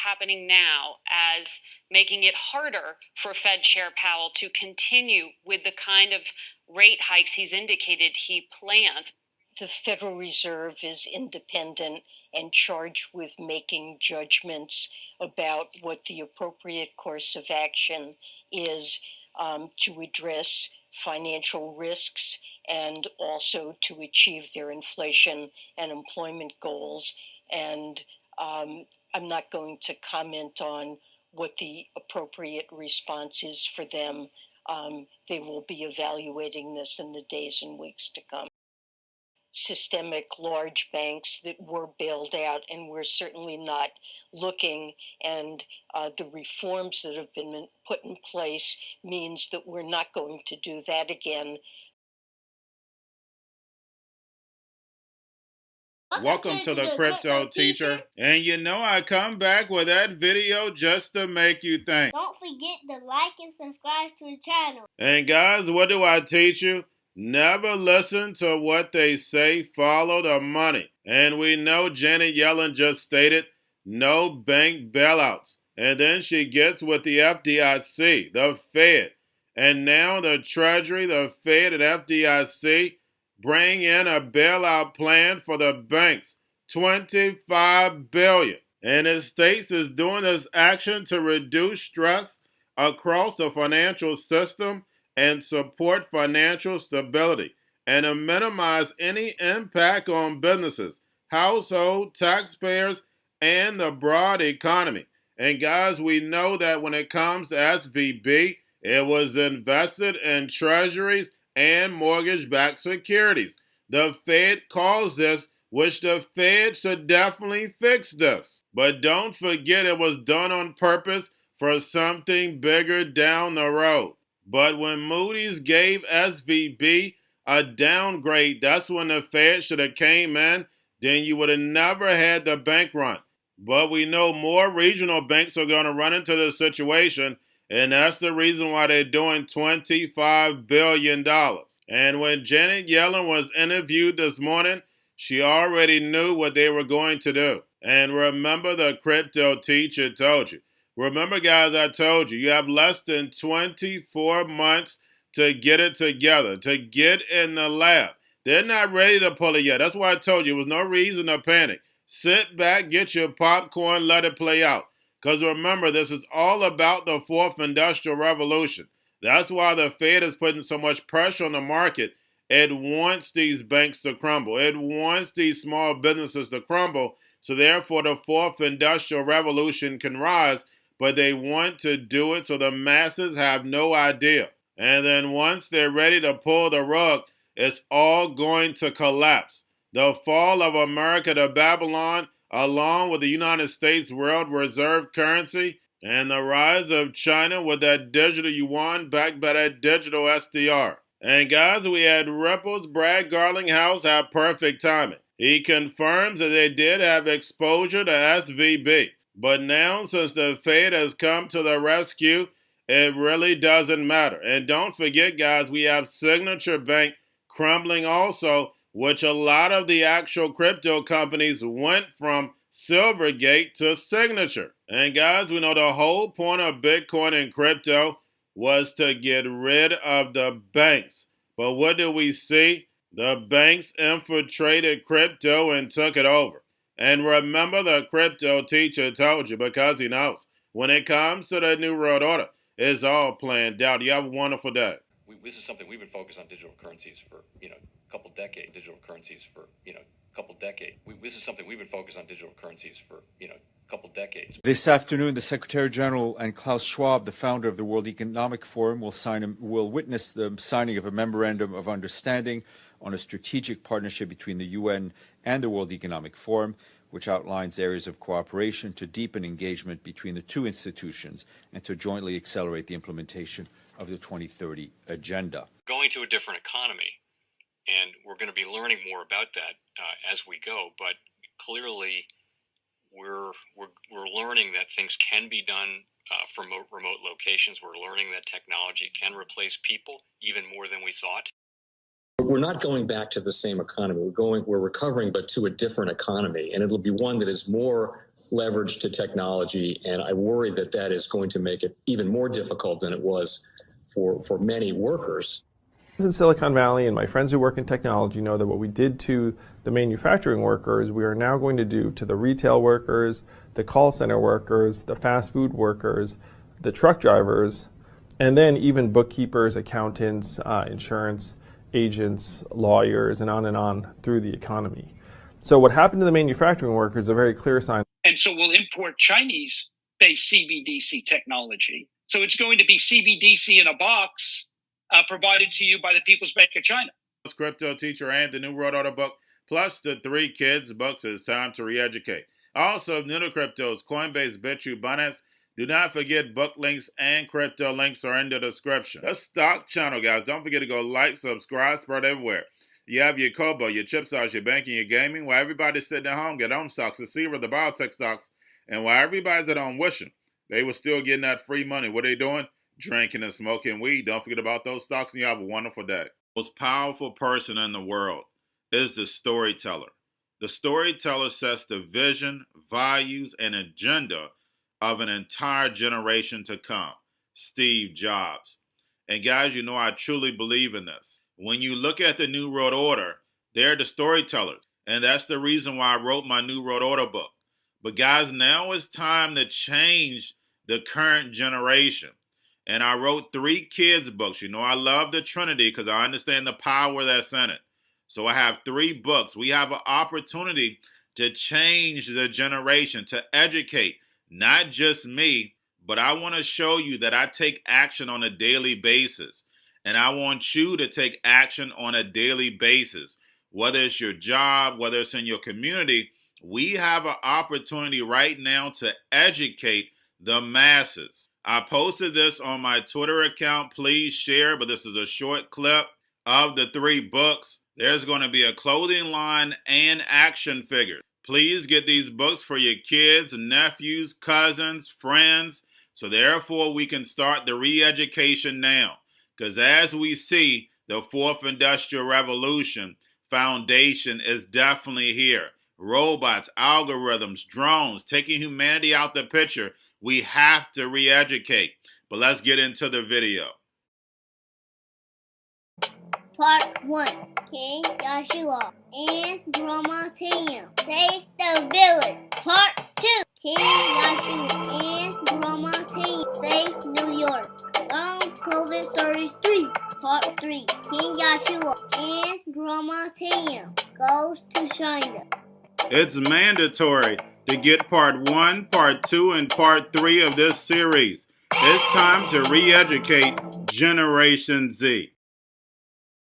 happening now as making it harder for Fed Chair Powell to continue with the kind of rate hikes he's indicated he plans. The Federal Reserve is independent and charged with making judgments about what the appropriate course of action is to address financial risks and also to achieve their inflation and employment goals. And I'm not going to comment on what the appropriate response is for them. They will be evaluating this in the days and weeks to come. Systemic large banks that were bailed out, and we're certainly not looking, and the reforms that have been put in place means that we're not going to do that again. Welcome to the Crypto Teacher. And you know I come back with that video just to make you think. Don't forget to like and subscribe to the channel. And guys, what do I teach you? Never listen to what they say, follow the money. And we know Janet Yellen just stated, no bank bailouts. And then she gets with the FDIC, the Fed. And now the Treasury, the Fed, and FDIC bring in a bailout plan for the banks, $25 billion. And the states is doing this action to reduce stress across the financial system and support financial stability, and to minimize any impact on businesses, households, taxpayers, and the broad economy. And guys, we know that when it comes to SVB, it was invested in treasuries and mortgage-backed securities. The Fed calls this, which the Fed should definitely fix this. But don't forget it was done on purpose for something bigger down the road. But when Moody's gave SVB a downgrade, that's when the Fed should have came in. Then you would have never had the bank run. But we know more regional banks are going to run into this situation, and that's the reason why they're doing $25 billion. And when Janet Yellen was interviewed this morning, she already knew what they were going to do. And remember, the Crypto Teacher told you. Remember, guys, I told you, you have less than 24 months to get it together, to get in the lab. They're not ready to pull it yet. That's why I told you, there was no reason to panic. Sit back, get your popcorn, let it play out. Because remember, this is all about the fourth industrial revolution. That's why the Fed is putting so much pressure on the market. It wants these banks to crumble. It wants these small businesses to crumble. So therefore, the fourth industrial revolution can rise. But they want to do it so the masses have no idea. And then once they're ready to pull the rug, it's all going to collapse. The fall of America to Babylon, along with the United States world reserve currency, and the rise of China with that digital yuan backed by that digital SDR. And guys, we had Ripple's Brad Garlinghouse have perfect timing. He confirms that they did have exposure to SVB. But now, since the Fed has come to the rescue, it really doesn't matter. And don't forget, guys, we have Signature Bank crumbling also, which a lot of the actual crypto companies went from Silvergate to Signature. And guys, we know the whole point of Bitcoin and crypto was to get rid of the banks. But what do we see? The banks infiltrated crypto and took it over. And remember, the Crypto Teacher told you, because he knows. When it comes to the New World Order, it's all planned out. You have a wonderful day. This is something we've been focused on digital currencies for, a couple decades. This is something we've been focused on digital currencies for, a couple decades. This afternoon, the Secretary General and Klaus Schwab, the founder of the World Economic Forum, will witness the signing of a memorandum of understanding on a strategic partnership between the UN and the World Economic Forum, which outlines areas of cooperation to deepen engagement between the two institutions and to jointly accelerate the implementation of the 2030 agenda. Going to a different economy, and we're going to be learning more about that as we go, but clearly we're learning that things can be done from remote locations. We're learning that technology can replace people even more than we thought. We're not going back to the same economy. We're recovering, but to a different economy, and it'll be one that is more leverage to technology, and I worry that that is going to make it even more difficult than it was for many workers. In Silicon Valley, and my friends who work in technology know that what we did to the manufacturing workers, we are now going to do to the retail workers, the call center workers, the fast food workers, the truck drivers, and then even bookkeepers, accountants, insurance agents, lawyers, and on through the economy. So what happened to the manufacturing workers is a very clear sign. And so we'll import Chinese-based CBDC technology. So it's going to be CBDC in a box provided to you by the People's Bank of China. Cryptoteacher and the New World Order book, plus the 3 kids books. It's time to re-educate. Also, new to cryptos, Coinbase, Bitrue, Binance. Do not forget book links and crypto links are in the description. The stock channel, guys. Don't forget to go like, subscribe, spread everywhere. You have your Kobo, your chip stocks, your banking, your gaming. While everybody's sitting at home, get on stocks, the Seaver, the biotech stocks. And while everybody's at home wishing they were still getting that free money, what are they doing? Drinking and smoking weed. Don't forget about those stocks, and you have a wonderful day. The most powerful person in the world is the storyteller. The storyteller sets the vision, values, and agenda of an entire generation to come. Steve Jobs. And guys, you know I truly believe in this. When you look at the New World Order, they're the storytellers. And that's the reason why I wrote my New World Order book. But guys, now it's time to change the current generation. And I wrote 3 kids books. You know I love the Trinity because I understand the power that's in it. So I have 3 books. We have an opportunity to change the generation, to educate. Not just me, but I want to show you that I take action on a daily basis. And I want you to take action on a daily basis. Whether it's your job, whether it's in your community, we have an opportunity right now to educate the masses. I posted this on my Twitter account. Please share, but this is a short clip of the 3 books. There's going to be a clothing line and action figures. Please get these books for your kids, nephews, cousins, friends, so therefore we can start the re-education now. Because as we see, the 4th Industrial Revolution foundation is definitely here. Robots, algorithms, drones, taking humanity out the picture. We have to re-educate. But let's get into the video. Part 1. King Joshua and Drama Tam save the village. Part 2. King Joshua and Drama Tam save New York. Long COVID Stories 3. Part 3. King Joshua and Drama Tam goes to China. It's mandatory to get part 1, part 2, and part 3 of this series. It's time to re-educate Generation Z.